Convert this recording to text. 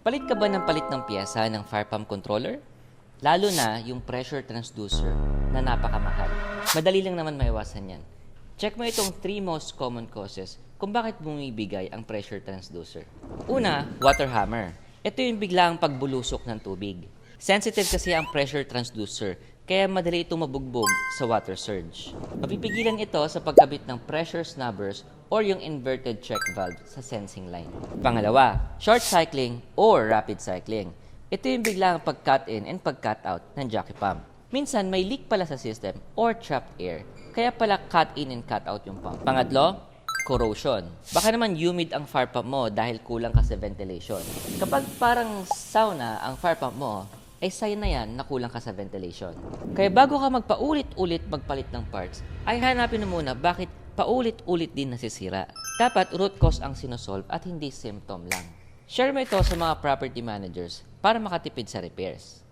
Palit ka ba ng palit ng piyesa ng fire pump controller? Lalo na yung pressure transducer na napakamahal. Madali lang naman maiwasan yan. Check mo itong 3 most common causes kung bakit bumibigay ang pressure transducer. Una, water hammer. Ito yung biglaang pagbulusok ng tubig. Sensitive kasi ang pressure transducer, kaya madali itong mabugbog sa water surge. Mapipigilan ito sa pagkabit ng pressure snubbers or yung inverted check valve sa sensing line. Pangalawa, short cycling or rapid cycling. Ito yung biglang pag-cut in and pag-cut out ng jockey pump. Minsan may leak pala sa system or trapped air, kaya pala cut in and cut out yung pump. Pangatlo, corrosion. Baka naman humid ang fire pump mo dahil kulang ka sa ventilation. Kapag parang sauna ang fire pump mo, ay sign na yan na kulang ka sa ventilation. Kaya bago ka magpaulit-ulit magpalit ng parts, ay hanapin mo muna bakit paulit-ulit din nasisira. Dapat root cause ang sinosolve at hindi symptom lang. Share mo ito sa mga property managers para makatipid sa repairs.